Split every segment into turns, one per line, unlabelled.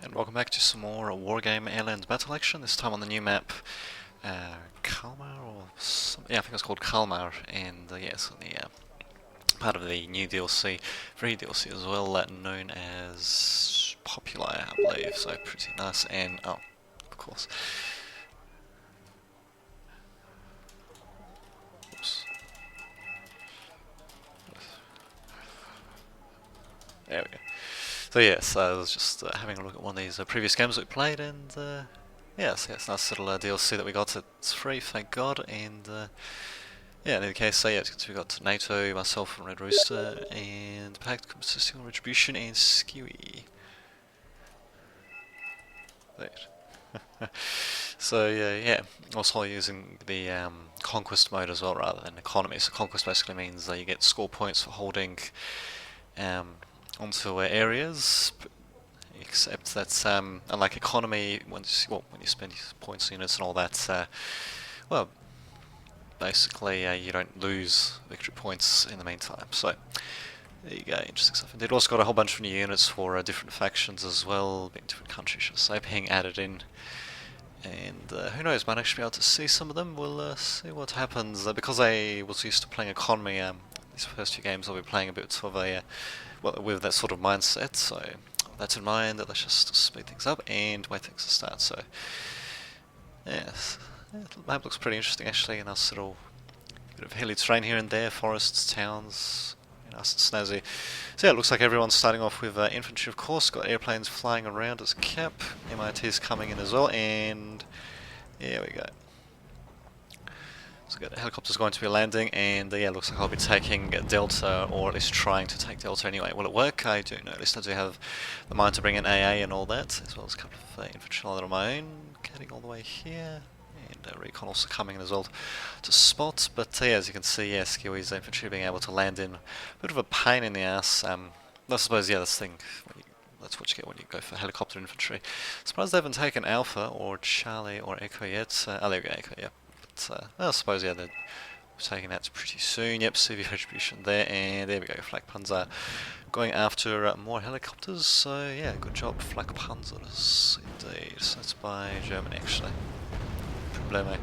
And welcome back to some more Wargame Airland battle action, this time on the new map, Kalmar, or yeah, I think it's called Kalmar, and yes, on the part of the new DLC, free DLC as well, known as Popular, I believe, so pretty nice, and oh, of course. Oops. There we go. So yes, I was just having a look at one of these previous games we played, and yes, nice little DLC that we got. It's free, thank God, and yeah, in any case, so yeah, we got NATO, myself, and Red Rooster, and Pact consisting of Retribution and Skewy. Right. So yeah, also using the Conquest mode as well rather than Economy. So Conquest basically means you get score points for holding onto areas, except that's unlike Economy, when you spend points, units, and all that, well, basically you don't lose victory points in the meantime. So there you go, interesting stuff. Indeed, also got a whole bunch of new units for different factions as well, being different countries, should say, being added in. And who knows, might actually be able to see some of them. We'll see what happens. Because I was used to playing Economy, these first few games I'll be playing a bit of a, well, with that sort of mindset, so with that in mind, let's just speed things up and wait things to start. So, yes, yeah, the map looks pretty interesting actually, a nice little bit of hilly terrain here and there, forests, towns, nice and snazzy. So yeah, it looks like everyone's starting off with infantry, of course, got airplanes flying around as cap, MIT's coming in as well, and there we go. So the helicopter's going to be landing, and yeah, looks like I'll be taking Delta, or at least trying to take Delta anyway. Will it work? I don't know. At least I do have the mind to bring in AA and all that, as well as a couple of infantry on my own, getting all the way here. And recon also coming in as well to spot, but yeah, as you can see, yeah, Skewy's infantry being able to land in, a bit of a pain in the ass. I suppose, yeah, this thing, that's what you get when you go for helicopter infantry. Surprised they haven't taken Alpha, or Charlie, or Echo yet. Oh, there we go, Echo, yeah. But I suppose, yeah, they're taking that pretty soon. Yep, CV Retribution there, and there we go, Flak Panzer going after more helicopters, so yeah, good job, Flak Panzers, indeed. So that's by Germany, actually. Problemo.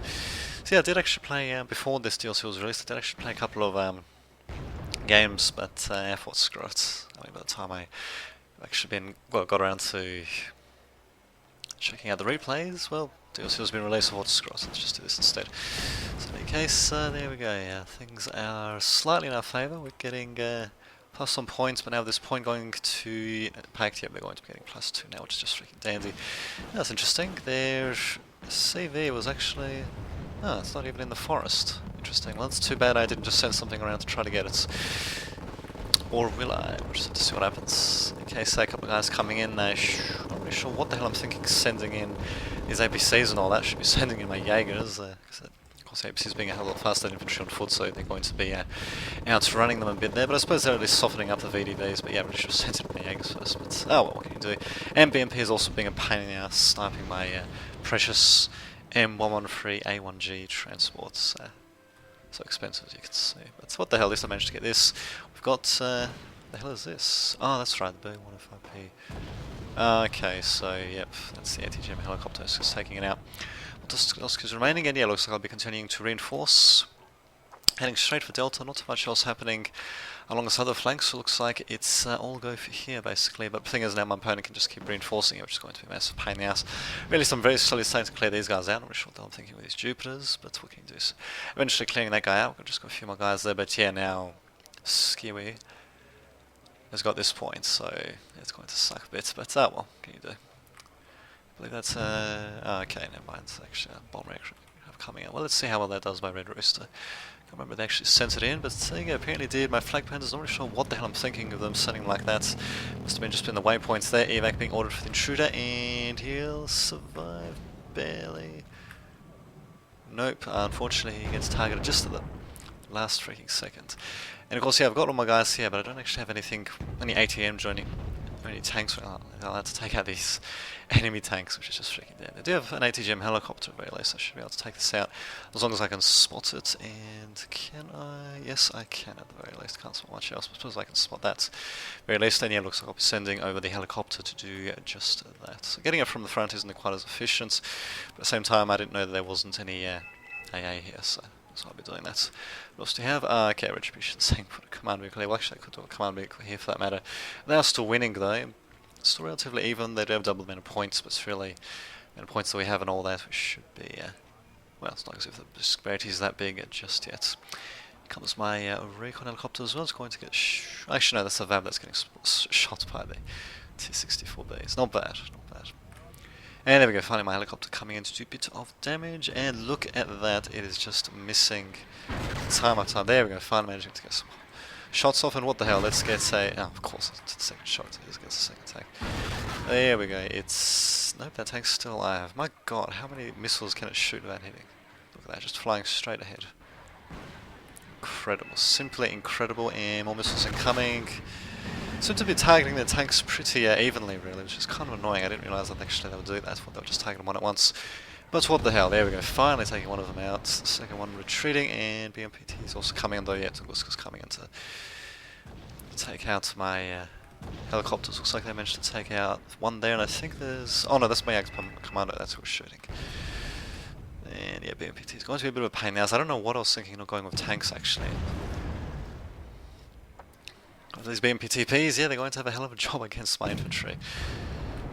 So yeah, I did actually play, before this DLC was released, I did actually play a couple of games, but I thought, screw it. I mean, by the time I've actually got around to checking out the replays, well, DLC has been released, I thought, screw it, let's just do this instead. So in any case, there we go, yeah, things are slightly in our favour, we're getting plus some points, but now this point going to Pact, yeah, we're going to be getting +2 now, which is just freaking dandy. That's interesting, their CV was actually, oh, it's not even in the forest. Interesting, well, that's too bad I didn't just send something around to try to get it. Or will I? We'll just have to see what happens. In case a couple of guys coming in, I'm not really sure what the hell I'm thinking sending in these APCs and all that. Should be sending in my Jaegers, because of course APCs being a hell of a lot faster than infantry on foot, so they're going to be outrunning them a bit there. But I suppose they're at least softening up the VDVs, but yeah, I really should have sent in my Jaegers first. But oh well, what can you do? And BMP is also being a pain in the ass, sniping my precious M113 A1G transports. So expensive, as you can see. But what the hell, at least I managed to get this. We've got, the hell is this? Oh, that's right, the B105P. Okay, so, yep, that's the ATGM helicopter, it's just taking it out. What else is remaining? And yeah, looks like I'll be continuing to reinforce. Heading straight for Delta, not too much else happening along this other flank, so it looks like it's all go for here basically, but the thing is now my opponent can just keep reinforcing it, which is going to be a massive pain in the ass. Really, I'm very slowly starting to clear these guys out. I'm not sure what I'm thinking with these Jupiters, but what can you do? So eventually clearing that guy out, we've just got a few more guys there, but yeah, now Skewy has got this point, so it's going to suck a bit, but well, what can you do? I believe that's, okay, never mind, it's actually a bomb reaction coming out. Well, let's see how well that does by Red Rooster. I remember they actually sent it in, but there you go, apparently did. My Flag Panzer's not really sure what the hell I'm thinking of them sending like that. Must have been just been the waypoints there. Evac being ordered for the intruder, and he'll survive barely. Nope, unfortunately he gets targeted just at the last freaking second. And of course, yeah, I've got all my guys here, but I don't actually have any ATM joining many tanks. They're allowed to take out these enemy tanks, which is just freaking dead. They do have an ATGM helicopter, at the very least. I should be able to take this out as long as I can spot it. And can I? Yes, I can at the very least. Can't spot much else, but I suppose I can spot that. At the very least, then yeah, looks like I'll be sending over the helicopter to do just that. So getting it from the front isn't quite as efficient, but at the same time, I didn't know that there wasn't any AA here, so I'll be doing that. What else do you have? Okay, Retribution saying put a command vehicle here. Well, actually, I could do a command vehicle here for that matter. They are still winning though. Still relatively even. They do have double the amount of points, but it's really the amount of points that we have and all that, which should be, well, it's not as if the disparity is that big just yet. Here comes my recon helicopter as well. It's going to get. Actually, no, that's a VAB that's getting shot by the T-64B. It's not bad, not bad. And there we go, finally my helicopter coming in to do a bit of damage, and look at that, it is just missing time after time. There we go, finally managing to get some shots off, and what the hell, let's get a, oh, of course, it's the second shot, it gets a second tank. There we go, it's, nope, that tank's still alive. My god, how many missiles can it shoot without hitting? Look at that, just flying straight ahead. Incredible, simply incredible, and more missiles incoming. Seem to be targeting the tanks pretty evenly, really, which is kind of annoying. I didn't realise that actually they would do that. I thought they were just targeting one at once. But what the hell, there we go, finally taking one of them out. The second one retreating, and BMPT is also coming in, though, yeah, Tunguska's coming in to take out my helicopters. Looks like they managed to take out one there, and I think there's... Oh no, that's my commando, that's who was shooting. And yeah, BMPT is going to be a bit of a pain now, so I don't know what I was thinking of going with tanks, actually. These BMPTPs, yeah, they're going to have a hell of a job against my infantry,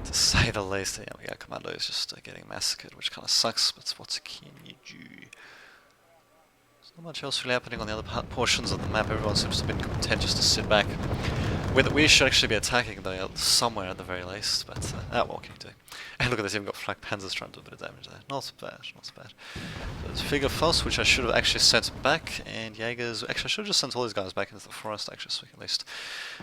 to say the least. Yeah, we got commando is just getting massacred, which kind of sucks, but what can you do? There's not much else really happening on the other portions of the map. Everyone seems to be content just to sit back. We should actually be attacking though, somewhere at the very least, but what can you do? And look at this, even got flak panzers trying to do a bit of damage there. Not bad, not bad. So there's Figure Foss, which I should have actually sent back, and Jaegers, actually I should have just sent all these guys back into the forest actually, so we can at least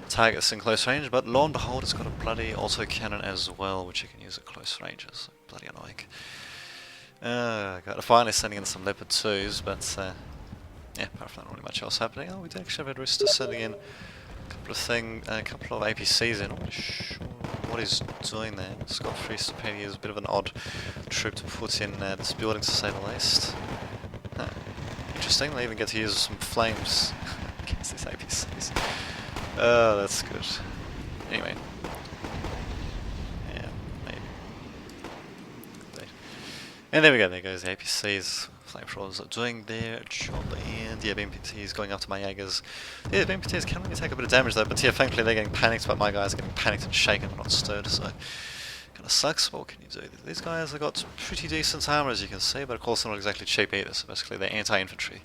target this in close range, but lo and behold, it's got a bloody autocannon as well, which you can use at close ranges. Bloody annoying. Got finally sending in some Leopard 2s, but yeah, apart from that, not really much else happening. Oh, we did actually have Adrista sending in a couple of APCs in. I'm not sure what he's doing there. Scott Free Stupidity is a bit of an odd troop to put in this building, to say the least. Interesting, they even get to use some flames against these APCs. Oh, that's good. Anyway. Yeah, maybe. And there we go, there goes the APCs. Flamethrowers are doing their job, and yeah, BMPT is going after my Jaegers. Yeah, BMPTs can really take a bit of damage though, but yeah, thankfully they're getting panicked, but my guys are getting panicked and shaken and not stirred, so kinda sucks, but what can you do? These guys have got pretty decent armor, as you can see, but of course they're not exactly cheap either, so basically they're anti-infantry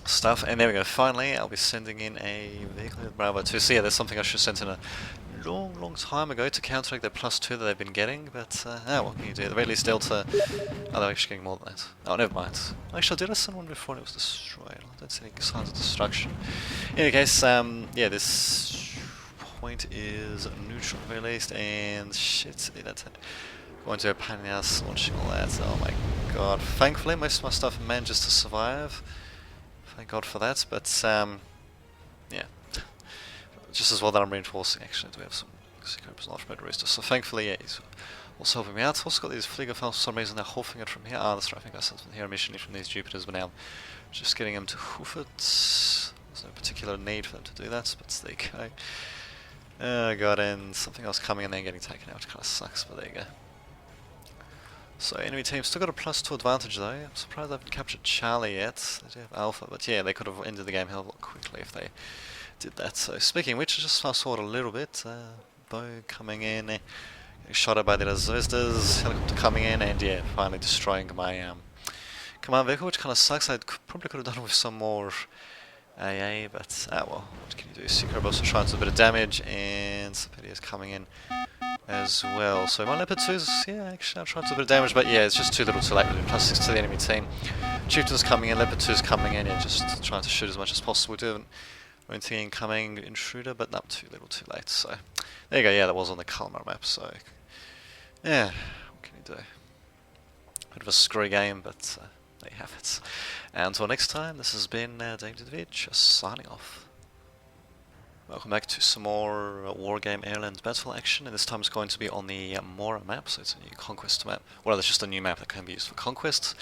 stuff. And there we go, finally I'll be sending in a vehicle with Bravo 2. So yeah, there's something I should have sent in a long time ago to counteract that +2 that they've been getting, but what can you do? At the very least Delta, oh, they're actually getting more than that. Oh, never mind. Actually, did I send one before and it was destroyed? I don't see any signs of destruction. In any case, yeah, this point is neutral at the very least, and shit, that's it. Going to a pain in the ass launching all that, oh my god. Thankfully, most of my stuff manages to survive. Thank god for that, but yeah. Just as well that I'm reinforcing, actually, do we have some Secret Large Murder Rooster. So thankfully, yeah, he's also helping me out. Also got these Fliegerfels for some reason, they're hoofing it from here. Ah, that's right, I think I sent them here initially from these Jupiters, but now I'm just getting them to hoof it. There's no particular need for them to do that, but there you go. Oh god, and something else coming and then getting taken out, which kind of sucks, but there you go. So enemy team still got a +2 advantage though. I'm surprised they haven't captured Charlie yet. They do have Alpha, but yeah, they could have ended the game hell of a lot quickly if they did that. So speaking of which, just fast forward a little bit. Bow coming in, getting shot at by the Zvezdas, helicopter coming in, and yeah, finally destroying my command vehicle, which kind of sucks. I probably could have done with some more AA, but well, what can you do? Secret also trying to do a bit of damage, and Sapedi is coming in as well. So my Leopard 2s, yeah, actually I've tried to do a bit of damage, but yeah, it's just too little too late. +6 to the enemy team. Chieftain's coming in, Leopard 2's coming in, yeah, just trying to shoot as much as possible. Do have anything incoming intruder, but not too little too late. So there you go, yeah, that was on the Kalmar map, so yeah, what can you do? Bit of a screwy game, but there you have it. And until next time, this has been Dave Didovich, signing off. Welcome back to some more Wargame Airland battle action, and this time it's going to be on the Mora map, so it's a new Conquest map. Well, it's just a new map that can be used for Conquests.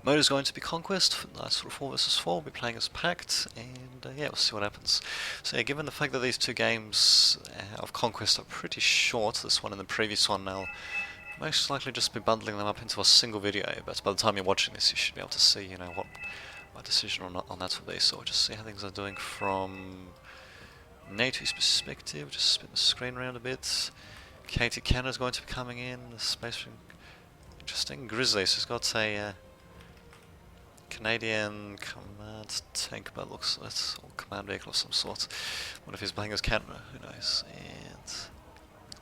Mode is going to be Conquest, nice sort of 4 versus 4, we'll be playing as Pact, and yeah, we'll see what happens. So yeah, given the fact that these two games of Conquest are pretty short, this one and the previous one, I'll most likely just be bundling them up into a single video, but by the time you're watching this you should be able to see, you know, what my decision on that will be, so we'll just see how things are doing from NATO's perspective. Just spin the screen around a bit. KT Canada's going to be coming in. The space interesting. Grizzly, so he's got a Canadian command tank, but looks like it's all command vehicle of some sort. What if he's playing as Canada? Who knows? And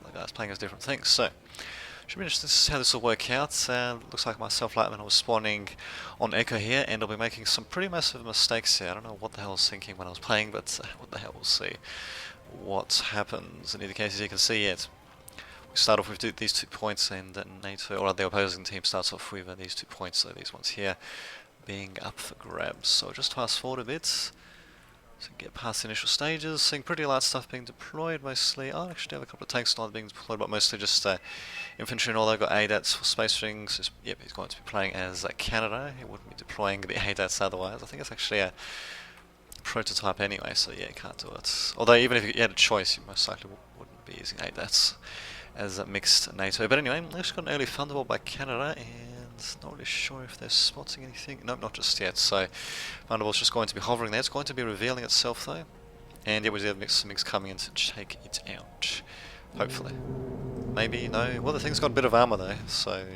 the guy's playing as different things. So should be interesting to see how this will work out. Looks like myself, Lightman, I was spawning on Echo here, and I'll be making some pretty massive mistakes here. I don't know what the hell I was thinking when I was playing, but what the hell, we'll see what happens. In either case, as you can see, we start off with these 2 points, and NATO, or the opposing team starts off with these 2 points, so these ones here being up for grabs. So just fast forward a bit. So get past the initial stages, seeing pretty light stuff being deployed mostly. I actually have a couple of tanks not being deployed, but mostly just infantry and all. They've got ADATs for space rings. Yep, he's going to be playing as Canada. He wouldn't be deploying the ADATs otherwise. I think it's actually a prototype anyway, so yeah, you can't do it. Although even if you had a choice, you most likely wouldn't be using ADATs as a mixed NATO. But anyway, they've just got an early thunderbolt by Canada, and not really sure if they're spotting anything. Nope, not just yet. So Thunderbolt's just going to be hovering there. It's going to be revealing itself though. And yeah, we do have some mix coming in to take it out. Hopefully. Maybe, no. Well, the thing's got a bit of armor though, so...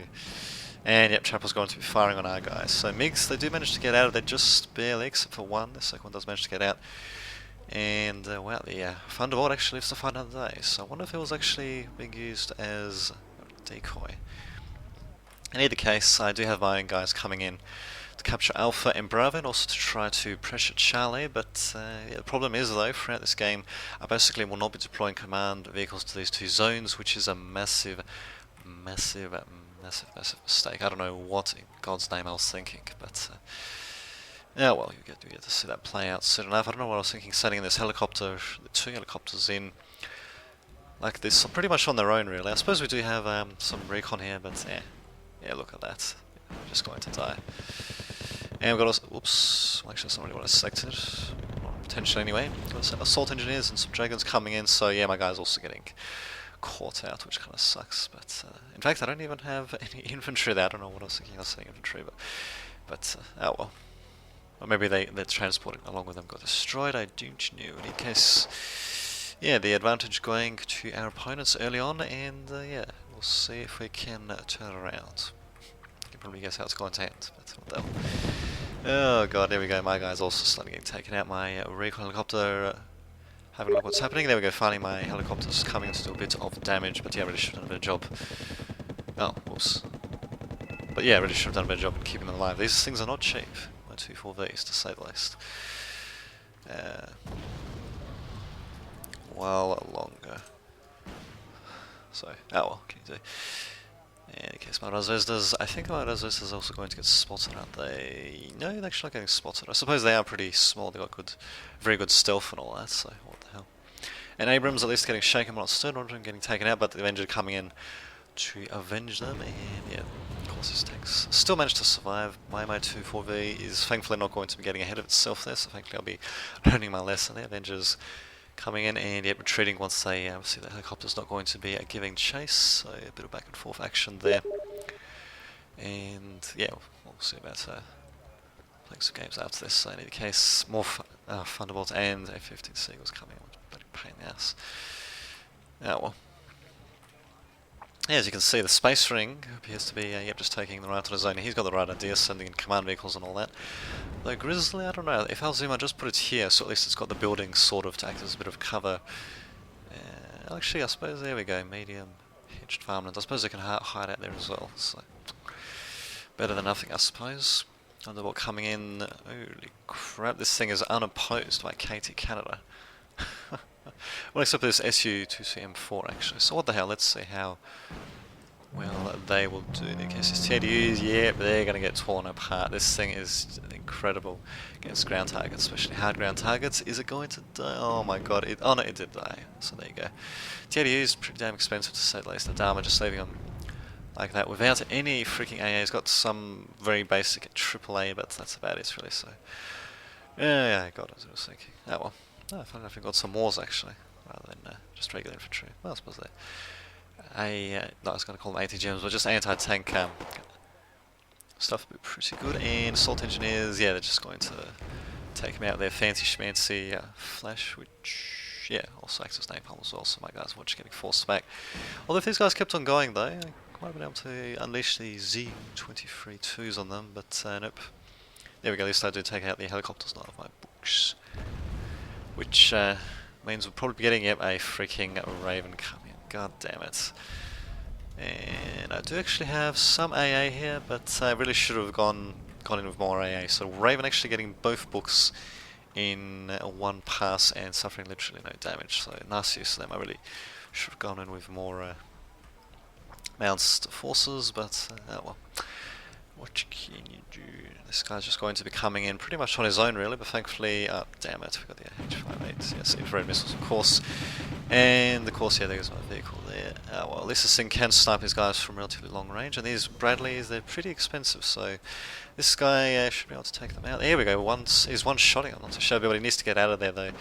And yep, Chapel's going to be firing on our guys. So MiGs, they do manage to get out of there just barely, except for one. The second one does manage to get out. And wow, the Thunderbolt actually lives to fight another day. So I wonder if it was actually being used as a decoy. In either case, I do have my own guys coming in to capture Alpha and Bravo, and also to try to pressure Charlie, but yeah, the problem is though, throughout this game, I basically will not be deploying command vehicles to these 2 zones, which is a massive mistake. I don't know what in God's name I was thinking, but yeah, well, you get to see that play out soon enough. I don't know what I was thinking, setting in this helicopter, the 2 helicopters in like this, pretty much on their own really. I suppose we do have some recon here, but yeah, look at that. We're just going to die. And we've got whoops, well, actually that's not really what I selected. Potentially anyway. Got some assault engineers and some dragons coming in, so yeah, my guy's also getting caught out, which kind of sucks. But in fact, I don't even have any infantry there. I don't know what I was thinking. I was saying infantry, but oh well. Or maybe they're transporting along with them got destroyed. I don't know. In any case, yeah, the advantage going to our opponents early on, and yeah, we'll see if we can turn around. You can probably guess how it's going to end, but what the hell. Oh god, there we go. My guy's also starting getting taken out. My recon helicopter. Having a look what's happening. There we go. Finally, my helicopter's coming in to do a bit of damage, but yeah, really should have done a better job. Oh, whoops. But yeah, really should have done a better job in keeping them alive. These things are not cheap. My 2-4Vs, to say the least. Well, longer. So, oh well, what can you do? In any case, my Razvezdas, I think my Razvezdas are also going to get spotted, aren't they? No, they're actually not getting spotted. I suppose they are pretty small, they've got very good stealth and all that, so what the hell. And Abrams at least getting shaken, but not Stern getting taken out, but the Avenger coming in to avenge them, and yeah, of course his tanks still managed to survive. My 2-4V is thankfully not going to be getting ahead of itself there, so thankfully I'll be learning my lesson. The Avengers coming in and yet retreating once they see the helicopter's not going to be giving chase, so a bit of back and forth action there. And yeah, we'll see about playing some games after this. So in any case, more Thunderbolts and A-15 Seagulls coming in, bloody pain in the ass. Oh well. Yeah, as you can see, the space ring appears to be yep, just taking the right on his own. He's got the right idea, sending in command vehicles and all that. Though Grizzly, I don't know. If I'll zoom, I just put it here, so at least it's got the building sort of to act as a bit of cover. Actually, I suppose there we go. Medium hitched farmland. I suppose they can hide out there as well. So better than nothing, I suppose. Thunderbolt coming in. Holy crap! This thing is unopposed by KT Canada. Well, except for this SU-2CM4 actually. So what the hell? Let's see how well, they will do. In case it's TDUs, yeah, but they're going to get torn apart. This thing is incredible against ground targets, especially hard ground targets. Is it going to die? Oh my god, oh no, it did die. So there you go. TDU is pretty damn expensive to say the least. The Dharma just leaving them like that without any freaking AA. He's got some very basic AAA, but that's about it really, so. Yeah, God, as I was thinking. Oh well. Oh, I found we've got some wars actually, rather than just regular infantry. Well, I suppose they. No, I was going to call them ATGMs, but just anti-tank stuff would be pretty good. And assault engineers, yeah, they're just going to take them out with their fancy schmancy flash, which, yeah, also acts as napalm as well, so my guys were just getting forced back. Although if these guys kept on going though, I might have been able to unleash the Z-23-2s on them, but nope. There we go, at least I do take out the helicopters now of my books. Which means we'll probably be getting a freaking Raven coming. God damn it. And I do actually have some AA here, but I really should have gone in with more AA. So Raven actually getting both books in one pass and suffering literally no damage. So nice use of them. I really should have gone in with more mounts forces, but oh well. What can you do? This guy's just going to be coming in pretty much on his own really, but thankfully, damn it, we got the H58, yes, infrared missiles of course. And of course, yeah, there's my vehicle there. Well, at least this thing can snipe these guys from relatively long range, and these Bradleys, they're pretty expensive, so this guy should be able to take them out. There we go, he's one-shotting, I'm not too sure, but he needs to get out of there though.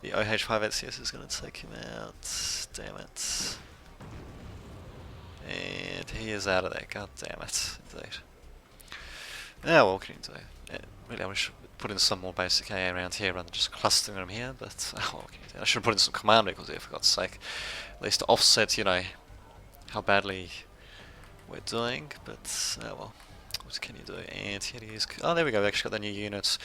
The OH-5HCS is going to take him out, damn it. And he is out of there, god damn it, indeed. Yeah, well, what can you do? Yeah, really, I wish I put in some more basic AA around here rather than just clustering them here, but what can you do? I should have put in some command vehicles here, for God's sake. At least to offset, you know, how badly we're doing, but, well, what can you do? And here it is. Oh, there we go, we actually got the new units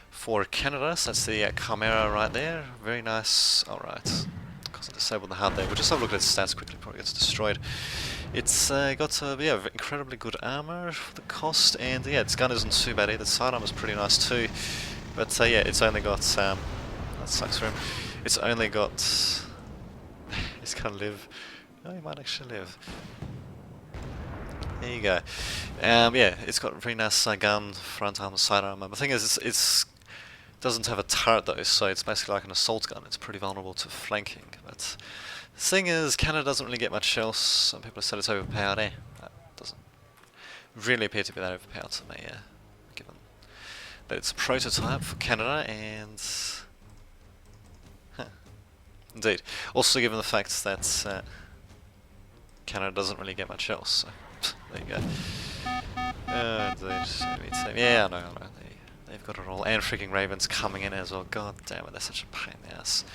for Canada, so that's the Chimera right there. Very nice. Alright. Because I disabled the HUD there. We'll just have a look at its stats quickly before it gets destroyed. It's got yeah, incredibly good armor for the cost, and yeah, its gun isn't too bad either. The sidearm is pretty nice too, but yeah, it's only got that sucks for him. It's only got he's gonna live. Oh, he might actually live. There you go. Yeah, it's got very nice gun, front armor, side armor. The thing is, it's doesn't have a turret though, so it's basically like an assault gun. It's pretty vulnerable to flanking, but. The thing is, Canada doesn't really get much else. Some people have said it's overpowered, That doesn't really appear to be that overpowered to me, given that it's a prototype for Canada, and... Indeed. Also given the fact that Canada doesn't really get much else, so there you go. Indeed. Yeah, I know. They've got it all, and freaking Ravens coming in as well. God damn it, they're such a pain in the ass.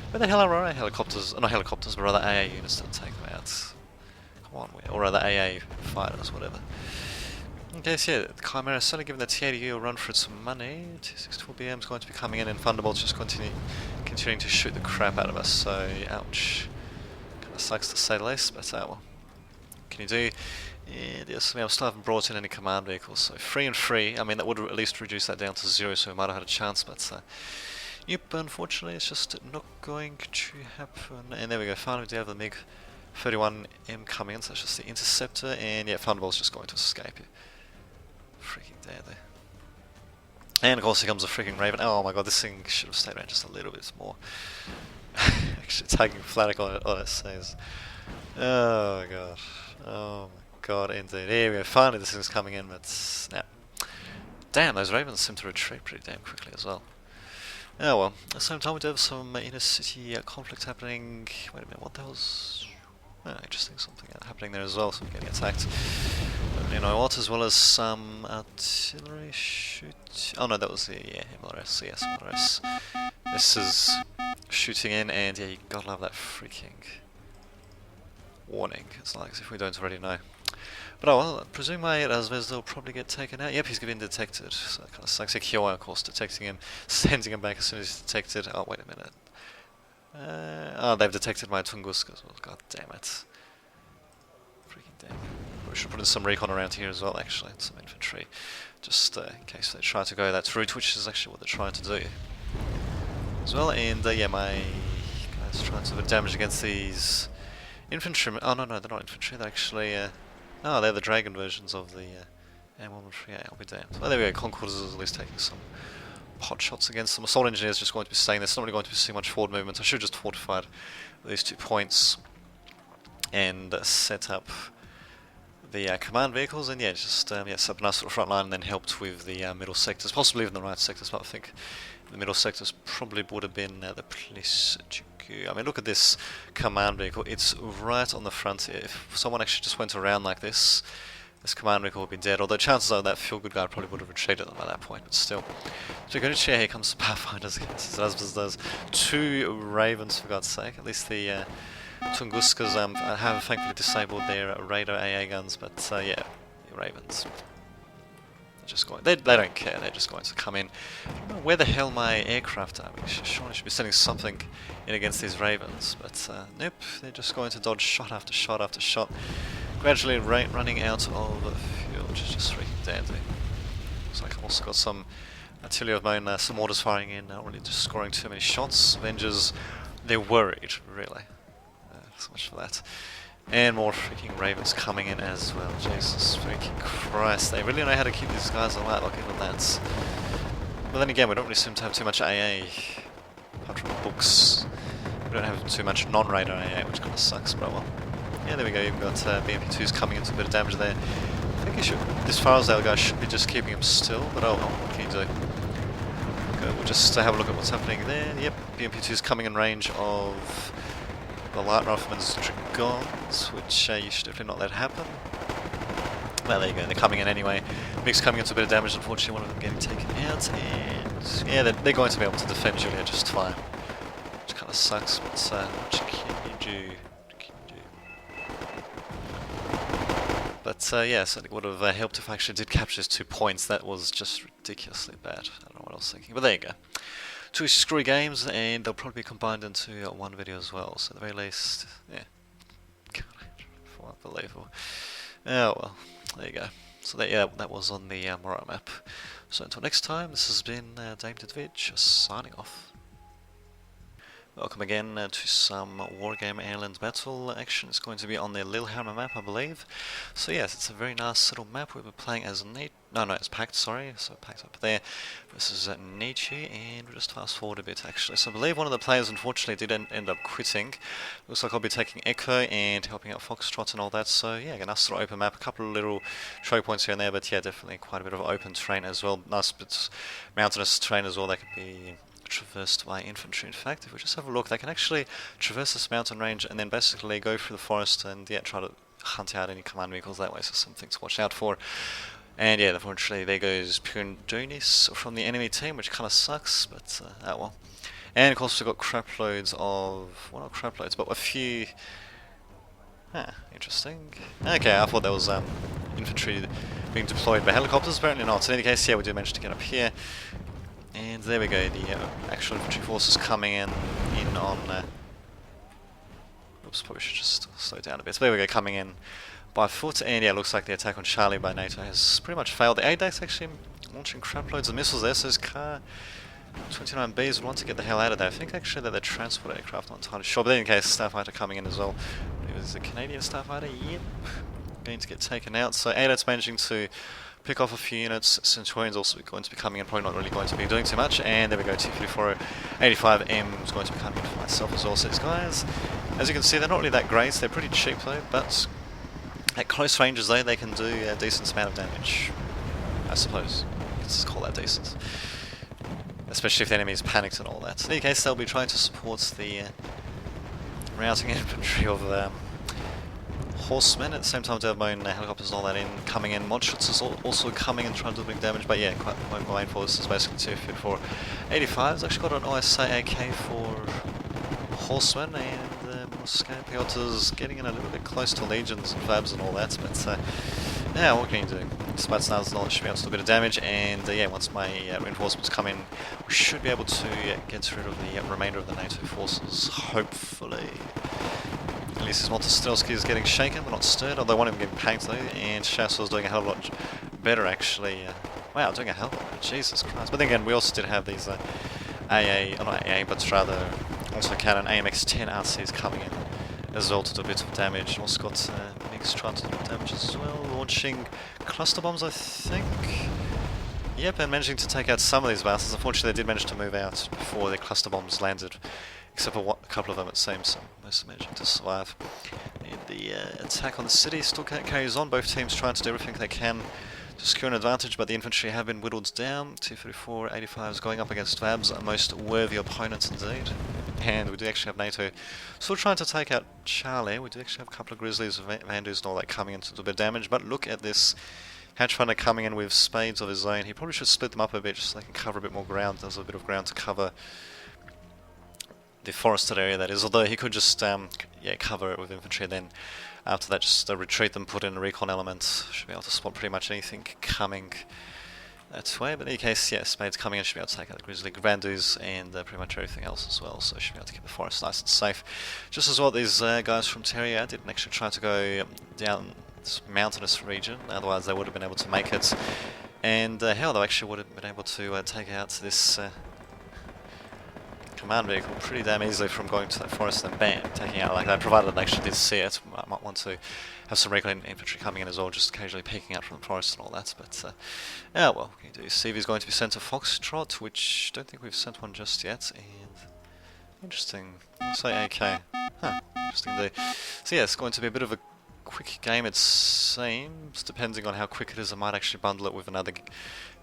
Where the hell are our helicopters? Not helicopters, but rather AA units that take them out. Come on, or rather AA fighters, whatever. Okay, so yeah, the Chimera is certainly giving the T-80U a run for its money. T-64BM is going to be coming in, and Thunderbolt's just continuing to shoot the crap out of us, so ouch. Kinda sucks to say the least, but well. What can you do? And yes, I still haven't brought in any command vehicles, so free. I mean, that would at least reduce that down to 0, so we might have had a chance, but yep, unfortunately it's just not going to happen. And there we go, finally we do have the MiG-31M coming in, so that's just the interceptor, and yeah, Thunderbolt's just going to escape it. Freaking dead there. And of course here comes a freaking Raven. Oh my god, this thing should have stayed around just a little bit more. Actually taking flank on it says. Oh my god. Oh my god, indeed. Here we go, finally this thing's coming in, but snap. Damn, those Ravens seem to retreat pretty damn quickly as well. Oh well, at the same time we do have some inner city conflict happening. Wait a minute, what the hell's... Oh, interesting, something happening there as well, so we're getting attacked. Don't really know what, as well as some artillery shoot... Oh no, that was the, yeah, MLRS, yes, MLRS. This is shooting in, and yeah, you gotta love that freaking warning. It's like as if we don't already know. But oh well, presuming my Razvez will probably get taken out. Yep, he's getting detected, so that kind of sucks. Kiowa, of course, detecting him, sending him back as soon as he's detected. Oh, wait a minute. Oh, they've detected my Tunguska as well. God damn it. Freaking damn. We should put in some recon around here as well, actually, and some infantry. Just in case they try to go that route, which is actually what they're trying to do. As well, and yeah, my guys trying to do damage against these infantrymen. Oh, no, they're not infantry, they're actually Oh, they're the dragon versions of the M113. Yeah, I'll be damned. Well, there we go. Conquests is at least taking some pot shots against them. Assault engineer is just going to be staying there. It's not really going to be too much forward movement. I should have just fortified these 2 points and set up the command vehicles, and yeah, just set up a nice little front line and then helped with the middle sectors, possibly even the right sectors, but I think the middle sectors probably would have been the place to go. I mean, look at this command vehicle, it's right on the front here. If someone actually just went around like this command vehicle would be dead, although chances are that feel-good guy probably would have retreated by that point, but still. So we're going to share, here comes the Pathfinders, yes, as does 2 Ravens, for God's sake, at least the Tunguskas have thankfully disabled their radar AA guns, but yeah, the Ravens. They're just going. They don't care. They're just going to come in. I don't know where the hell my aircraft are. We surely should be sending something in against these Ravens, but nope. They're just going to dodge shot after shot after shot, gradually running out of fuel, which is just freaking dandy. Looks like I've also got some artillery of my own, some mortars firing in, not really just scoring too many shots. Avengers, they're worried, really. So much for that. And more freaking Ravens coming in as well. Jesus freaking Christ. They really know how to keep these guys alive, like even that. But then again, we don't really seem to have too much AA. Apart from books. We don't have too much non-radar AA, which kind of sucks, but well. Yeah, there we go. You've got BMP2s coming into a bit of damage there. I think you should, this Farsdale guy should be just keeping him still, but oh well, what can you do? Okay, we'll just have a look at what's happening there. Yep, BMP2s coming in range of the light rifleman's Dragons, which you should definitely not let happen. Well, there you go, they're coming in anyway. Mix coming into a bit of damage, unfortunately, one of them getting taken out, and yeah, they're going to be able to defend Julia just fine. Which kind of sucks, but what can you do? But yeah, so it would have helped if I actually did capture those 2 points. That was just ridiculously bad. I don't know what I was thinking, but there you go. 2 screwy games, and they'll probably be combined into one video as well, so at the very least, yeah. God, unbelievable. Oh well, there you go. So that, yeah, that was on the Morrow map. So until next time, this has been Dame Didvich, signing off. Welcome again to some Wargame Airland battle action. It's going to be on the Lillehammer map, I believe. So yes, it's a very nice little map. We'll be playing as it's Pact, sorry. So Pact up there. This is Nietzsche, and we'll just fast forward a bit actually. So I believe one of the players unfortunately did end up quitting. Looks like I'll be taking Echo and helping out Foxtrot and all that. So yeah, a nice little open map. A couple of little choke points here and there, but yeah, definitely quite a bit of open terrain as well. Nice bits mountainous terrain as well. That could be traversed by infantry. In fact, if we just have a look, they can actually traverse this mountain range and then basically go through the forest and yeah, try to hunt out any command vehicles that way, so something to watch out for. And yeah, unfortunately there goes Pundonis from the enemy team, which kind of sucks, but oh well. And of course we've got crap loads of, well, not crap loads, but a few, interesting. Okay, I thought there was infantry being deployed by helicopters, apparently not. In any case, yeah, we did manage to get up here. And there we go, the actual infantry forces coming in on... oops, probably should just slow down a bit. So there we go, coming in by foot, and yeah, looks like the attack on Charlie by NATO has pretty much failed. The ADAC's actually launching crap loads of missiles there, so his car 29Bs would want to get the hell out of there. I think actually they're the transport aircraft, not entirely sure, but in any case, Starfighter coming in as well. It was a Canadian Starfighter, yep, going to get taken out. So ADAC's managing to pick off a few units. Centurion's also going to be coming in, probably not really going to be doing too much. And there we go, T-34 85M is going to be coming in for myself as well. So these guys, as you can see, they're not really that great. They're pretty cheap though, but at close ranges though, they can do a decent amount of damage. I suppose. Let's call that decent. Especially if the enemy is panicked and all that. In any case, they'll be trying to support the routing infantry of horsemen. At the same time, they have my own helicopters and all that coming in. Modschutz is also coming and trying to do big damage, but yeah, quite my main force is basically too fit for 85's actually got an OSA AK for horsemen, and Scout Piotrs getting in a little bit close to legions and fabs and all that, but yeah, what can you do? Despite Snarl's knowledge, should be able to do a bit of damage, and yeah, once my reinforcements come in, we should be able to get rid of the remainder of the NATO forces, hopefully. At least his Montestelski is getting shaken, but not stirred, although one of them getting panked though, and Chassel's doing a hell of a lot better actually. Wow, doing a hell of a lot, Jesus Christ. But then again, we also did have these AA, not AA, but rather also cannon AMX-10 RCs coming in as well to do a bit of damage. Also got Phoenix trying to do damage as well, launching cluster bombs, I think. Yep, and managing to take out some of these bastards. Unfortunately, they did manage to move out before their cluster bombs landed, except for a couple of them it seems, so most are managing to survive. And the attack on the city still carries on, both teams trying to do everything they can to secure an advantage, but the infantry have been whittled down. T-34, 85s going up against Vabs, a most worthy opponents indeed. And we do actually have NATO still trying to take out Charlie. We do actually have a couple of Grizzlies, Vandus and all that coming in to do a bit of damage, but look at this Hatchfunder coming in with spades of his own. He probably should split them up a bit just so they can cover a bit more ground. There's a bit of ground to cover the forested area, that is, although he could just cover it with infantry, then after that just retreat them, put in a recon element. Should be able to spot pretty much anything coming that way, but in any case, yeah, spades coming in, should be able to take out the Grizzly Vandus and pretty much everything else as well, so should be able to keep the forest nice and safe. Just as well, these guys from Terrier didn't actually try to go down this mountainous region, otherwise they would have been able to make it, and hell, they actually would have been able to take out this command vehicle pretty damn easily from going to that forest and bam, taking out like that, provided they actually did see it. I might want to have some recon infantry coming in as well, just occasionally peeking out from the forest and all that, but yeah, well, what can you do? CV is going to be sent to Foxtrot, which I don't think we've sent one just yet, and interesting, say AK, interesting indeed. So yeah, it's going to be a bit of a quick game it seems, depending on how quick it is. I might actually bundle it with another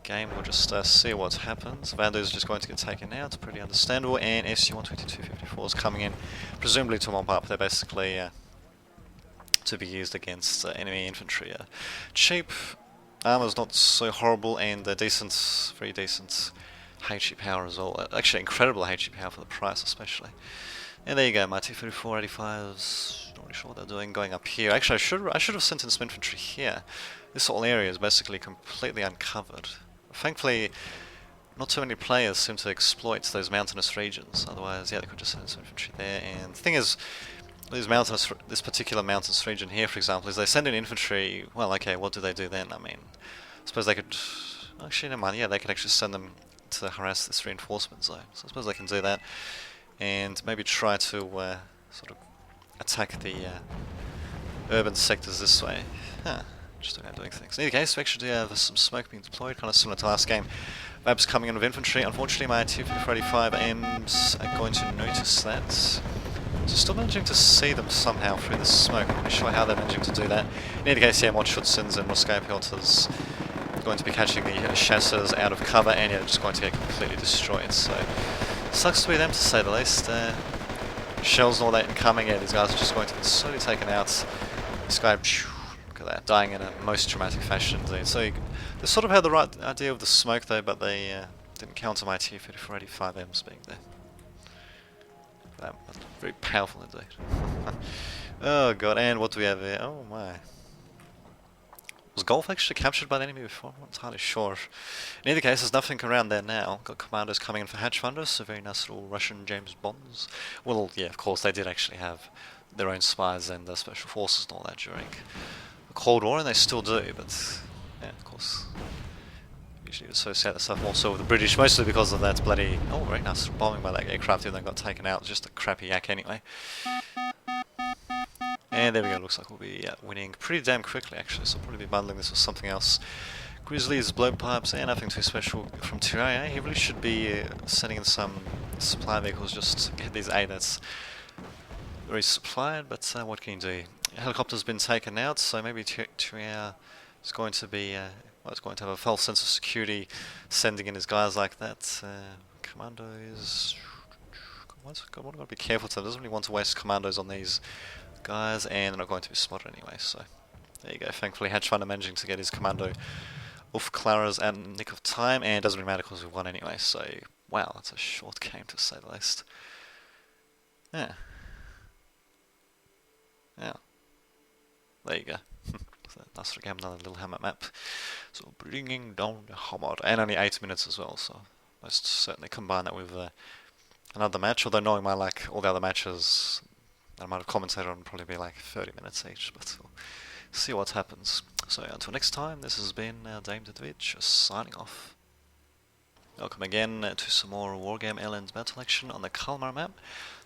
game. We'll just see what happens. Vandu is just going to get taken out, pretty understandable, and SU-12254 is coming in, presumably to mop up. They're basically to be used against enemy infantry. Cheap armor's not so horrible, and decent, very decent HE power as well. Actually, incredible HE power for the price, especially. And there you go, my T-34 85s. Not really sure what they're doing going up here. Actually, I should have sent in some infantry here. This whole area is basically completely uncovered. Thankfully, not too many players seem to exploit those mountainous regions. Otherwise, yeah, they could just send some infantry there. And the thing is, this particular mountainous region here, for example, is they send in infantry. Well, okay, what do they do then? I mean, I suppose they could. Actually, never mind. Yeah, they could actually send them to harass this reinforcement zone. So I suppose they can do that, and maybe try to sort of attack the urban sectors this way. Just doing things. In any case, we actually do have some smoke being deployed, kind of similar to last game. Vabs coming in with infantry. Unfortunately, my T-485Ms are going to notice that. So still managing to see them somehow through the smoke. I'm not really sure how they're managing to do that. In any case, yeah, Modschutzens and Moscow Pilters going to be catching the chasseurs out of cover, and yeah, just going to get completely destroyed. So sucks to be them, to say the least. Shells and all that incoming, yeah, these guys are just going to get slowly taken out. This guy, look at that, dying in a most dramatic fashion indeed. So they sort of had the right idea of the smoke though, but they didn't counter my T-3485Ms being there. That was very powerful indeed. Oh god, and what do we have here? Oh my. Was Golf actually captured by the enemy before? I'm not entirely sure. In either case, there's nothing around there now. Got commandos coming in for Hatchfunders, so very nice little Russian James Bonds. Well, yeah, of course, they did actually have their own spies and special forces and all that during the Cold War, and they still do, but yeah, of course. Usually associate the stuff more so with the British, mostly because of that bloody, oh, very nice bombing by that aircraft, even though got taken out. Just a crappy yak anyway. And there we go, looks like we'll be winning pretty damn quickly actually, so I'll probably be bundling this with something else. Grizzlies, blowpipes, and nothing too special from Tyria. He really should be sending in some supply vehicles just to get these ADATs resupplied, but what can you do? Helicopter's been taken out, so maybe Tyria is going to be, well, it's going to have a false sense of security sending in his guys like that. Commandos, I've got to be careful to, doesn't really want to waste commandos on these guys, and they're not going to be spotted anyway, so there you go. Thankfully Hatchfunder managing to get his commando off Clara's at nick of time, and it doesn't really matter because we've won anyway, so wow, that's a short game to say the least. Yeah. Yeah. There you go. So nice little game, another little hammer map. So bringing down the hammer, and only 8 minutes as well, so most certainly combine that with another match, although knowing my like all the other matches I might have commentated on probably be like 30 minutes each, but we'll see what happens. So until next time, this has been Dame Dadovich signing off. Welcome again to some more Wargame Airland battle action on the Kalmar map.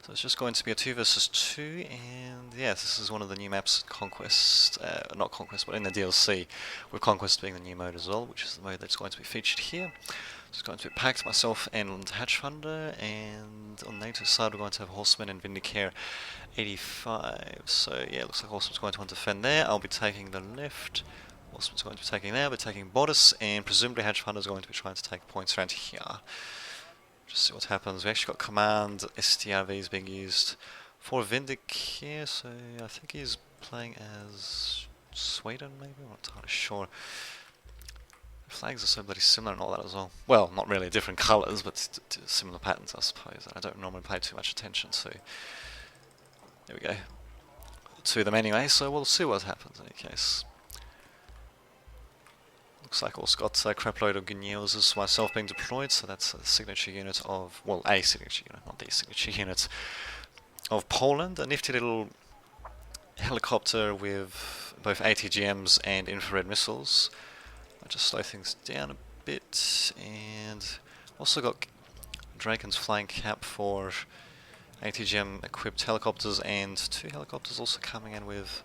So it's just going to be a 2 versus 2, and yeah, this is one of the new maps, Conquest, not Conquest, but in the DLC, with Conquest being the new mode as well, which is the mode that's going to be featured here. So it's going to be Pact, myself, and Hatchfunder, and on the native side we're going to have Horseman and Vindicare 85. So yeah, it looks like Horseman's going to want to defend there. I'll be taking the left. Horseman's going to be taking there, but taking Bodice, and presumably Hatchfunder is going to be trying to take points around here. Just see what happens. We actually got command STRVs being used for Vindicare, so I think he's playing as Sweden maybe? I'm not entirely sure. The flags are so bloody similar and all that as well. Well, not really different colours, but similar patterns I suppose. I don't normally pay too much attention to. There we go. To them anyway, so we'll see what happens in any case. Looks like also got a crapload of Gniozes myself being deployed, so that's a signature unit of, well, a signature unit, not the signature unit of Poland. A nifty little helicopter with both ATGMs and infrared missiles. I'll just slow things down a bit, and also got Draken's flying cap for ATGM equipped helicopters, and 2 helicopters also coming in with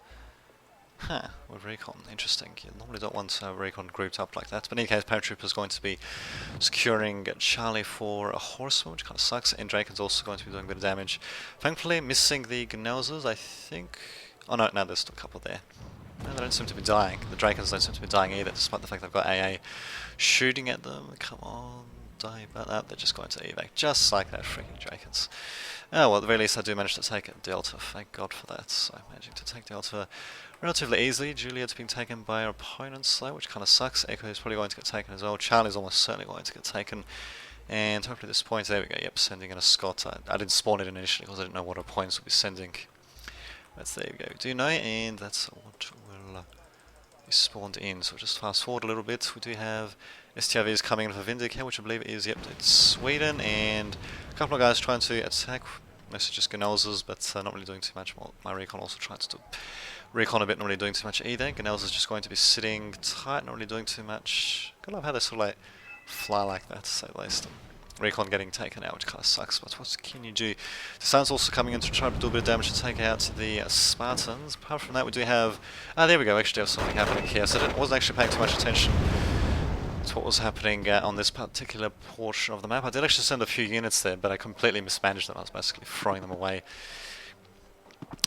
with recon. Interesting. You normally don't want recon grouped up like that. But in any case, Paratrooper is going to be securing Charlie for a Horseman, which kind of sucks, and Draken's also going to be doing a bit of damage. Thankfully, missing the Gnauzers, I think. Oh no, there's still a couple there. No, they don't seem to be dying. The Drakens don't seem to be dying either, despite the fact they've got AA shooting at them. Come on, die about that. They're just going to evac, just like that freaking Drakens. Oh well, at the very least I do manage to take a Delta, thank God for that. So managing to take Delta relatively easily. Juliet's been taken by our opponents though, which kind of sucks. Echo is probably going to get taken as well. Charlie's almost certainly going to get taken. And hopefully at this point, there we go, yep, sending in a Scott. I didn't spawn it initially because I didn't know what our points would be sending. But there we go, we do know, and that's what will be spawned in. So we'll just fast forward a little bit. We do have STRVs coming in for Vindicare, which I believe is, yep, it's Sweden, and a couple of guys trying to attack, mostly just Gnauzers, but not really doing too much. My recon also trying to do recon a bit, not really doing too much either. Gnauzers just going to be sitting tight, not really doing too much. I love how they sort of like fly like that, to say the least. Recon getting taken out, which kind of sucks, but what can you do? The Sun's also coming in to try to do a bit of damage to take out the Spartans. Apart from that, we do have... there we go, actually there's something happening here. So I wasn't actually paying too much attention to what was happening on this particular portion of the map. I did actually send a few units there, but I completely mismanaged them. I was basically throwing them away.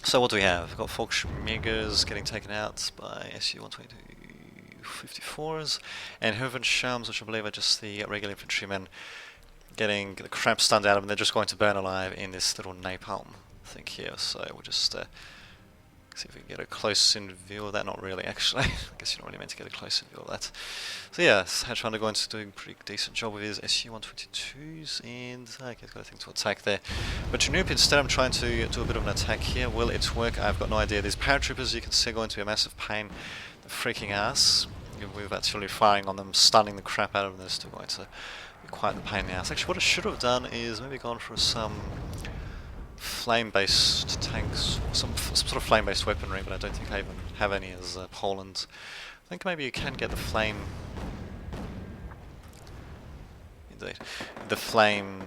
So what do we have? We've got Volksmegers getting taken out by Su-122-54s, and Hervenshams, which I believe are just the regular infantrymen, getting the crap stunned out of them. They're just going to burn alive in this little napalm thing here. So we'll just see if we can get a close-in view of that. Not really, actually. I guess you're not really meant to get a close-in view of that. So yeah, Hatchfunder going to do a pretty decent job with his Su-122s, and okay, he's got a thing to attack there. But Janup, instead I'm trying to do a bit of an attack here. Will it work? I've got no idea. These paratroopers, you can see, are going to be a massive pain. The freaking ass. We're actually firing on them, stunning the crap out of them. They're still going to be quite the pain in the ass. Actually, what I should have done is maybe gone for some flame-based tanks, some sort of flame-based weaponry, but I don't think I even have any as Poland. I think maybe you can get the flame... Indeed. The flame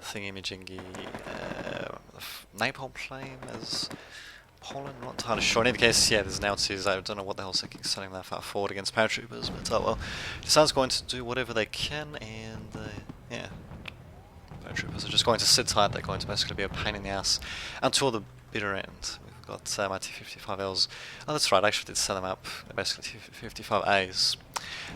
thingy-majingy... napalm flame as Poland, I'm not entirely sure. In any case, yeah, there's Nazis. I don't know what the hell's thinking sending that far forward against paratroopers, but oh well. The Sun's going to do whatever they can, and yeah. Paratroopers are just going to sit tight. They're going to basically be a pain in the ass until the bitter end. We've got my T-55Ls. Oh, that's right, I actually did set them up. They're basically T-55As.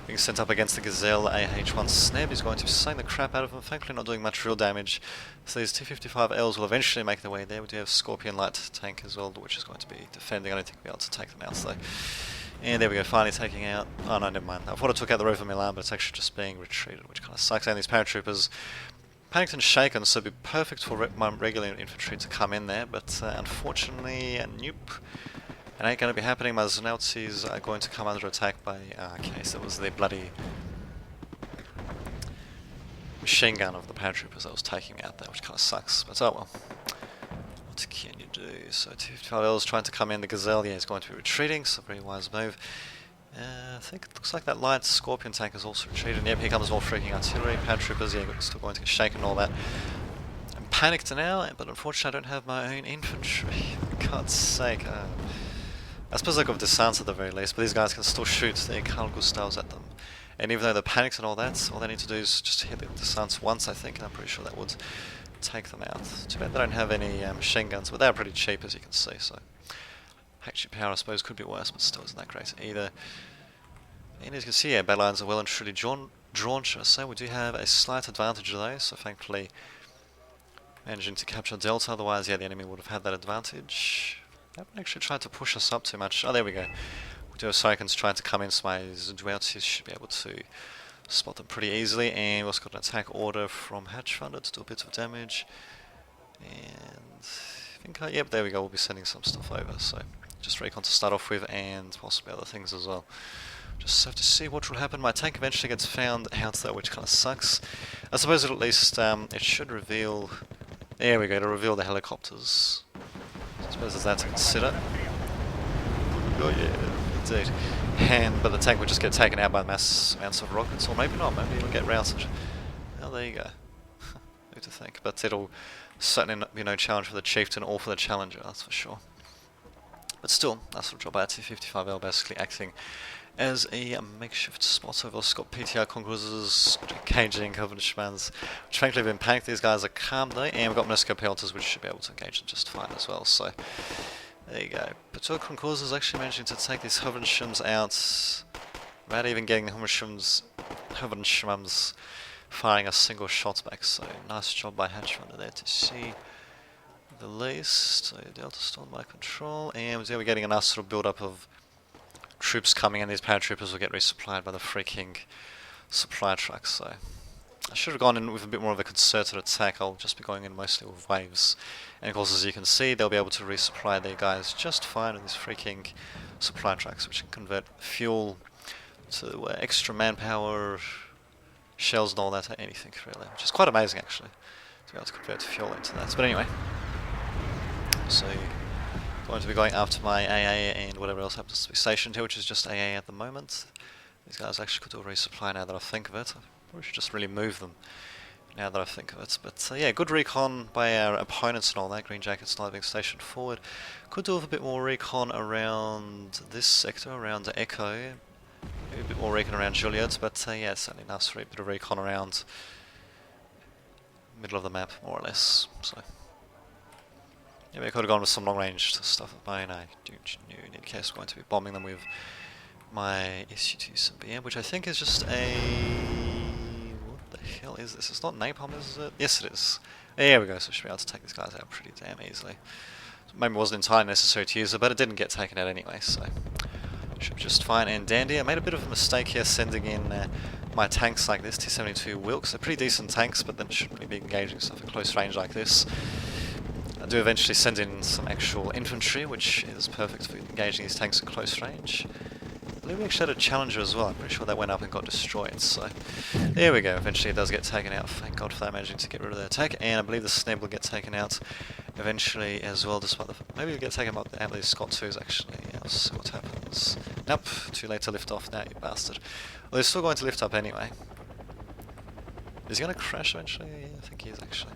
Being sent up against the Gazelle AH-1 Sneb is going to be slaying the crap out of them. Thankfully not doing much real damage. So these T-55Ls will eventually make their way there. We do have Scorpion Light tank as well, which is going to be defending. I don't think we'll be able to take them out though. And there we go, finally taking out... Oh no, never mind. I thought I took out the Rover Milan, but it's actually just being retreated, which kind of sucks. And these paratroopers panicked and shaken, so it'd be perfect for my regular infantry to come in there, but unfortunately, nope. It ain't going to be happening. My Nazis are going to come under attack by... okay, so it was the bloody machine gun of the paratroopers that was taking me out there, which kind of sucks, but oh well. What can you do? So T-55L is trying to come in, the Gazelle, yeah, is going to be retreating, so very wise move. I think it looks like that light Scorpion tank is also retreating. Yep, here comes more freaking artillery, paratroopers, yeah, still going to get shaken and all that. I'm panicked now, but unfortunately I don't have my own infantry. For God's sake. I suppose I could have descents at the very least, but these guys can still shoot their Carl Gustavs at them. And even though they're panicked and all that, all they need to do is just hit the descents once, I think, and I'm pretty sure that would take them out. Too bad they don't have any machine guns, but they're pretty cheap, as you can see, so... Hatchet power, I suppose, could be worse, but still isn't that great either. And as you can see, yeah, battle lines are well and truly drawn, should I say. We do have a slight advantage though, so thankfully managing to capture Delta, otherwise, yeah, the enemy would have had that advantage. They haven't actually tried to push us up too much. Oh, there we go. We do have Sycoons trying to come in, so my Dwelties should be able to spot them pretty easily. And we've also got an attack order from Hatchfunder to do a bit of damage. And I think, yep, there we go, we'll be sending some stuff over, so... Just recon to start off with, and possibly other things as well. Just have to see what will happen. My tank eventually gets found out though, which kind of sucks. I suppose at least it should reveal... There we go, to reveal the helicopters. I suppose there's that to consider. Oh yeah, indeed. But the tank would just get taken out by mass amounts of rockets, or maybe not, maybe it'll get routed. Oh, there you go. Who to think. But it'll certainly be no challenge for the Chieftain or for the Challenger, that's for sure. But still, nice little job by 255L, basically acting as a makeshift spot. So we've also got PTR Conquests, caging Covenant Schmans, which frankly have been panicked. These guys are calm though, and we've got Menisco Pelters, which should be able to engage them just fine as well. So there you go. PTR Conquests is actually managing to take these Covenant Schmans out without even getting the Covenant Schmans firing a single shot back. So nice job by Hatchfunder there to see. The least, so Delta still by control, and yeah, we're getting a nice sort of build-up of troops coming in. These paratroopers will get resupplied by the freaking supply trucks, so I should have gone in with a bit more of a concerted attack. I'll just be going in mostly with waves, and of course as you can see they'll be able to resupply their guys just fine with these freaking supply trucks, which can convert fuel to extra manpower, shells and all that to anything really, which is quite amazing actually, to be able to convert fuel into that. But anyway, so going to be going after my AA and whatever else happens to be stationed here, which is just AA at the moment. These guys actually could do a resupply now that I think of it. I probably should just really move them now that I think of it. But yeah, good recon by our opponents and all that. Green Jackets not being stationed forward. Could do with a bit more recon around this sector, around the Echo. Maybe a bit more recon around Juliet, but yeah, certainly nice for a bit of recon around middle of the map, more or less. So yeah, we could have gone with some long-range stuff of mine. I knew in any case I'm going to be bombing them with my SU-2BM, which I think is just a... What the hell is this? It's not napalm, is it? Yes, it is. There we go, so I should be able to take these guys out pretty damn easily. Maybe it wasn't entirely necessary to use it, but it didn't get taken out anyway, so... Should be just fine and dandy. I made a bit of a mistake here sending in my tanks like this, T-72 Wilkes. They're pretty decent tanks, but then shouldn't really be engaging stuff at close range like this. I do eventually send in some actual infantry, which is perfect for engaging these tanks at close range. I believe we actually had a Challenger as well. I'm pretty sure that went up and got destroyed, so there we go. Eventually it does get taken out. Thank God for that, managing to get rid of the attack. And I believe the Sneb will get taken out eventually as well, despite the... Maybe we'll get taken out with these Scott 2s actually. Yeah, let's see what happens. Nope, too late to lift off now, you bastard. Well, they're still going to lift up anyway. Is he going to crash eventually? Yeah, I think he is actually.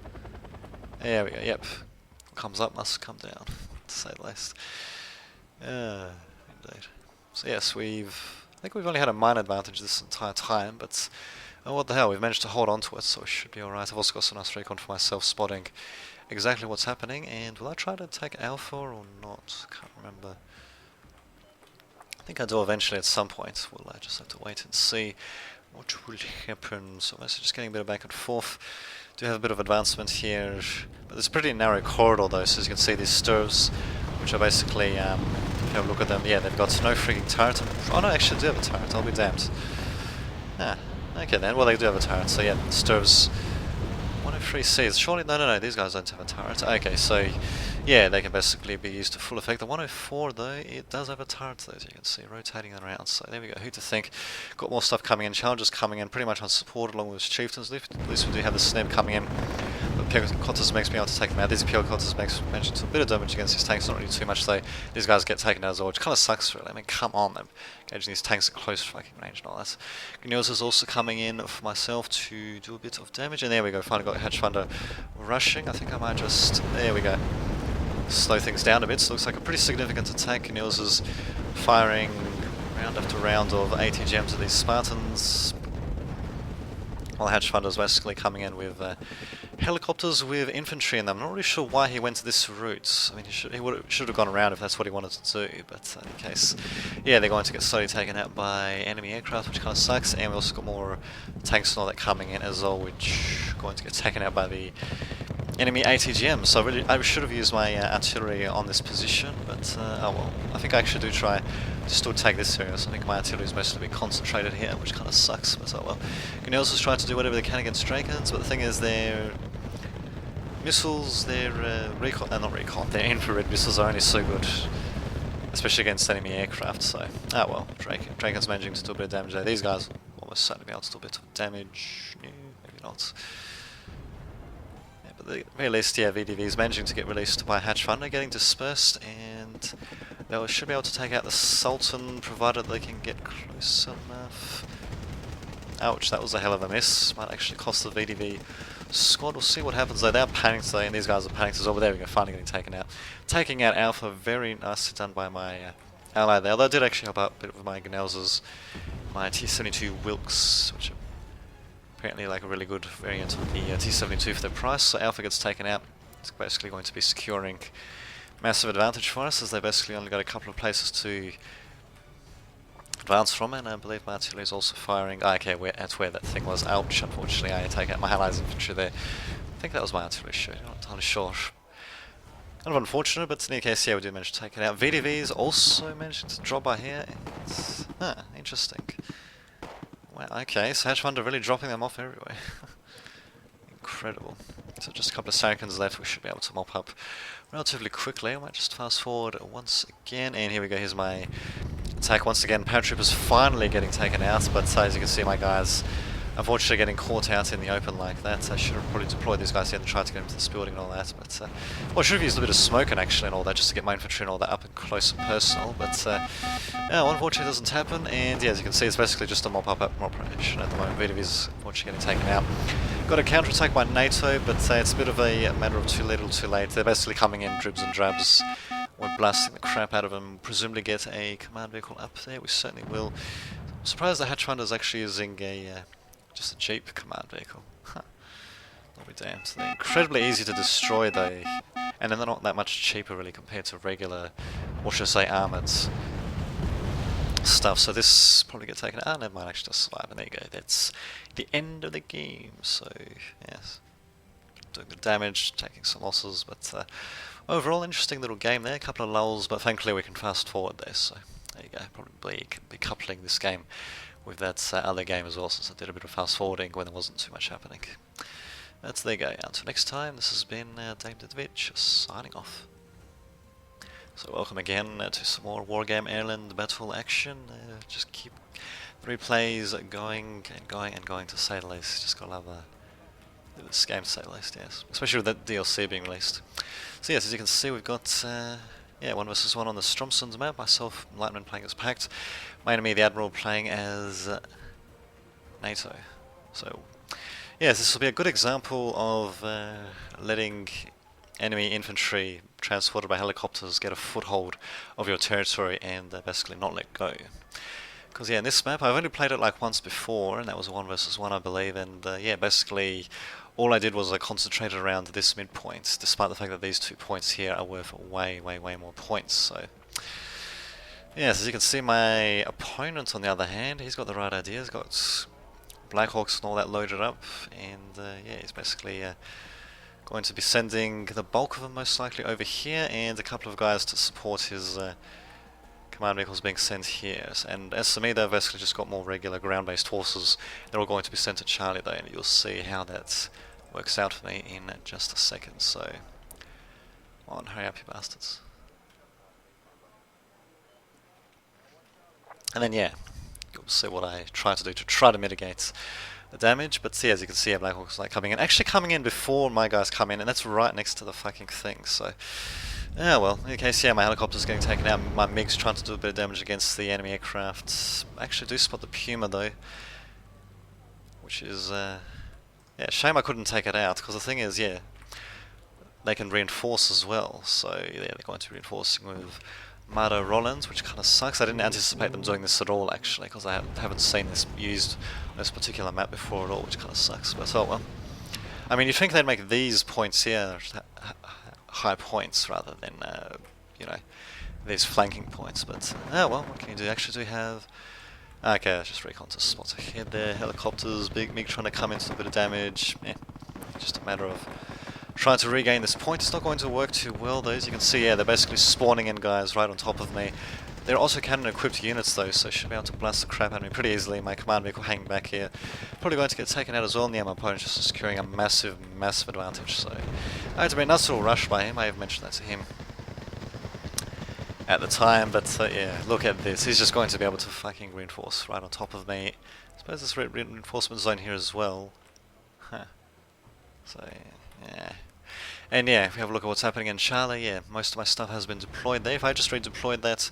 There we go, yep. Comes up, must come down, to say the least. Indeed. So yes, I think we've only had a minor advantage this entire time, but oh, what the hell, we've managed to hold on to it, so it should be alright. I've also got some nice recon for myself, spotting exactly what's happening, and will I try to take Alpha or not? Can't remember. I think I do eventually at some point. We'll just have to wait and see what will happen. So I'm just getting a bit of back and forth. Do have a bit of advancement here, but it's a pretty narrow corridor though, so as you can see these stirrups, which are basically, if you have a look at them, yeah, they've got no freaking turret. Oh no, actually they do have a turret, I'll be damned. Ah, okay then, well they do have a turret, so yeah, stirrups 103Cs, surely, no, these guys don't have a turret. Okay, so yeah, they can basically be used to full effect. The 104 though, it does have a turret though, as you can see, rotating around, so there we go, who to think. Got more stuff coming in, challenges coming in, pretty much unsupported along with chieftains. At least we do have the Sneb coming in. But Helicopters makes me able to take them out. These helicopters makes managing to a bit of damage against his tanks, not really too much though. These guys get taken out as well, which kind of sucks really. I mean, come on, they're engaging these tanks at close fucking range and all that. Gnios is also coming in for myself to do a bit of damage, and there we go, finally got Hatch Thunder rushing. I think I might just, there we go, slow things down a bit. So it looks like a pretty significant attack. Gnios is firing round after round of ATGMs at these Spartans. While Hatch Thunder is basically coming in with helicopters with infantry in them. I'm not really sure why he went this route. I mean, he should have gone around if that's what he wanted to do, but in any case, yeah, they're going to get slowly taken out by enemy aircraft, which kind of sucks, and we also got more tanks and all that coming in as well, which are going to get taken out by the enemy ATGM. So really, I should have used my artillery on this position, but oh well. I think I actually do try to still take this area, so I think my artillery is mostly being concentrated here, which kind of sucks, but oh well. Gnios is trying to do whatever they can against Dragons, but the thing is their missiles, their not recon, their infrared missiles are only so good, especially against enemy aircraft, so oh well. Dragon's managing to do a bit of damage there. These guys will almost certainly be able to do a bit of damage. No, maybe not. At the very least, yeah, VDV is managing to get released by Hatch Thunder, getting dispersed, and they should be able to take out the Sultan, provided they can get close enough. Ouch, that was a hell of a miss. Might actually cost the VDV squad. We'll see what happens though. They're panicked though, and these guys are panicked as well, but there we go, finally getting taken out. Taking out Alpha, very nicely done by my ally there, although I did actually help out a bit with my Gnelzers, my T-72 Wilkes, which are apparently like a really good variant of the T-72 for their price. So Alpha gets taken out. It's basically going to be securing massive advantage for us, as they basically only got a couple of places to advance from, and I believe my artillery is also firing. Okay, that's where that thing was. Ouch, unfortunately I take out my allies' infantry there. I think that was my artillery shoot, I'm not entirely sure. Kind of unfortunate, but in any case, yeah, we did manage to take it out. VDV's also managing to drop by here. Interesting. Wow, okay, so Hatch Thunder really dropping them off everywhere. Incredible. So just a couple of seconds left, we should be able to mop up relatively quickly. I might just fast forward once again, and here we go, here's my attack once again. Paratroopers finally getting taken out, but as you can see, my guys unfortunately getting caught out in the open like that. I should have probably deployed these guys here and tried to get into this building and all that, but well, I should have used a bit of smoke and actually and all that just to get my infantry and all that up and close and personal, but no, unfortunately it doesn't happen, and yeah, as you can see, it's basically just a mop-up operation at the moment. VDV's unfortunately getting taken out. Got a counterattack by NATO, but it's a bit of a matter of too little too late. They're basically coming in dribs and drabs. We're blasting the crap out of them, presumably get a command vehicle up there. We certainly will. I'm surprised the Hatch Thunder is actually using just a Jeep command vehicle. Huh. I'll be damned. They're incredibly easy to destroy though, and they're not that much cheaper really compared to regular, or should I say, armoured stuff. So this probably get taken out. Never mind, actually just survive, and there you go. That's the end of the game. So yes, doing good damage, taking some losses, but overall interesting little game there. A couple of lulls, but thankfully we can fast forward there. So there you go. Probably be coupling this game with that other game as well, since I did a bit of fast forwarding when there wasn't too much happening. That's there you go. Until next time, this has been Dave Didovich signing off. So welcome again to some more Wargame Airland battle action. Just keep the replays going and going and going, to say the least. Just gotta love this game, to say the least, yes. Especially with that DLC being released. So yes, as you can see, we've got 1 versus 1 on the Stromsund map. Myself, Lightman, playing as Pact. My enemy, the Admiral, playing as NATO. So yes, this will be a good example of letting enemy infantry transported by helicopters get a foothold of your territory and basically not let go. Because yeah, in this map, I've only played it like once before, and that was a 1 versus 1 I believe, and yeah, basically all I did was I concentrated around this midpoint, despite the fact that these 2 points here are worth way more points. So yes, as you can see, my opponent on the other hand, he's got the right idea. He's got Blackhawks and all that loaded up, and yeah, he's basically going to be sending the bulk of them most likely over here, and a couple of guys to support his command vehicles being sent here. And as for me, they've basically just got more regular ground-based forces. They're all going to be sent to Charlie though, and you'll see how that works out for me in just a second. So, come on, hurry up, you bastards. And then yeah, you'll see what I try to do to try to mitigate the damage. But see, as you can see, Black Hawk's like coming in, actually coming in before my guys come in, and that's right next to the fucking thing. So, yeah, well, in case, yeah, my helicopter's getting taken out. My MiG's trying to do a bit of damage against the enemy aircraft. I actually do spot the Puma though, which is yeah, shame I couldn't take it out, because the thing is, yeah, they can reinforce as well. So yeah, they're going to be reinforcing with Mardo Rollins, which kind of sucks. I didn't anticipate them doing this at all, actually, because I haven't seen this used on this particular map before at all, which kind of sucks. But oh well. I mean, you'd think they'd make these points here high points rather than, you know, these flanking points. But oh well, what can you do? Actually, do we have? Okay, just recon to spot ahead there. Helicopters, big MiG trying to come into a bit of damage. Yeah, just a matter of trying to regain this point. It's not going to work too well though. As you can see, yeah, they're basically spawning in guys right on top of me. They're also cannon equipped units though, so should be able to blast the crap out of me pretty easily. My command vehicle hanging back here, probably going to get taken out as well. And yeah, my opponent just securing a massive, massive advantage. So I had to be a nice little rush by him. I have mentioned that to him at the time, but yeah, look at this. He's just going to be able to fucking reinforce right on top of me. I suppose there's a reinforcement zone here as well. Huh. So yeah. And yeah, if we have a look at what's happening in Charlie, yeah, most of my stuff has been deployed there. If I just redeployed that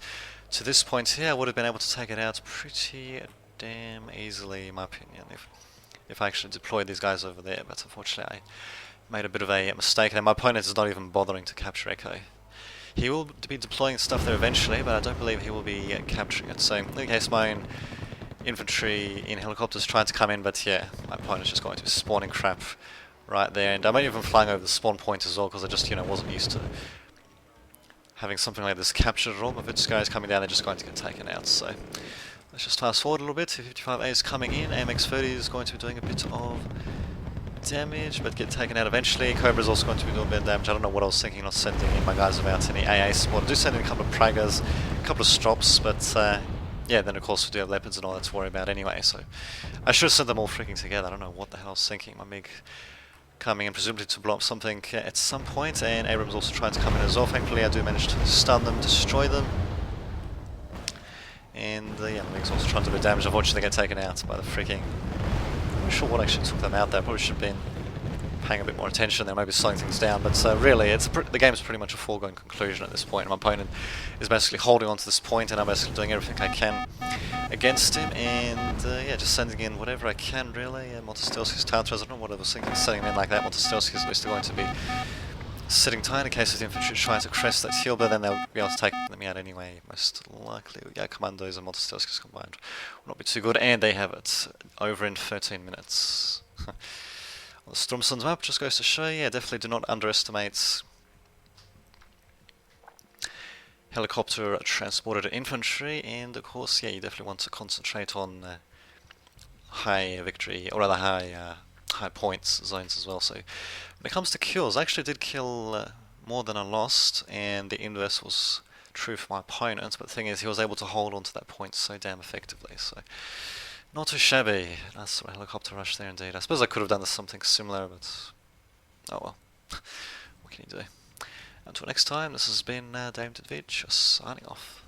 to this point here, I would have been able to take it out pretty damn easily, in my opinion, if I actually deployed these guys over there. But unfortunately, I made a bit of a mistake there. My opponent is not even bothering to capture Echo. He will be deploying stuff there eventually, but I don't believe he will be capturing it. So in the case, my own infantry in helicopters trying to come in, but yeah, my opponent's just going to be spawning crap right there. And I'm not even flying over the spawn point as well, because I just, you know, wasn't used to having something like this captured at all. But if this guy's coming down, they're just going to get taken out. So let's just fast forward a little bit. 55A is coming in. AMX-30 is going to be doing a bit of damage, but get taken out eventually. Cobra's also going to be doing a bit of damage. I don't know what I was thinking, not sending in my guys about any AA support. I do send in a couple of Pragas, a couple of Strops, but yeah, then of course we do have Leopards and all that to worry about anyway, so I should have sent them all freaking together. I don't know what the hell I was thinking. My MiG coming in presumably to blow up something at some point, and Abrams also trying to come in as well. Thankfully I do manage to stun them, destroy them. And yeah, my MiG's also trying to do damage. Unfortunately they get taken out by the freaking... I'm not sure what actually took them out there. Probably should have been paying a bit more attention there, maybe slowing things down. But really, the game is pretty much a foregone conclusion at this point. My opponent is basically holding on to this point, and I'm basically doing everything I can against him. And yeah, just sending in whatever I can, really. Montestelski's Tatras, I don't know what I was thinking, setting him in like that. Montestelski's at least going to be sitting tight in case of the infantry trying to crest that hill, but then they'll be able to take them out anyway, most likely. Yeah, Commandos and Montestelski's combined will not be too good, and they have it over in 13 minutes. On the Stromsons map, just goes to show, yeah, definitely do not underestimate helicopter transported infantry, and of course, yeah, you definitely want to concentrate on high victory, or rather high points zones as well. So when it comes to kills, I actually did kill more than I lost, and the inverse was true for my opponent, but the thing is he was able to hold on to that point so damn effectively, so not too shabby. Nice sort of helicopter rush there indeed. I suppose I could have done something similar, but oh well. What can you do? Until next time, this has been Dame Vidge, signing off.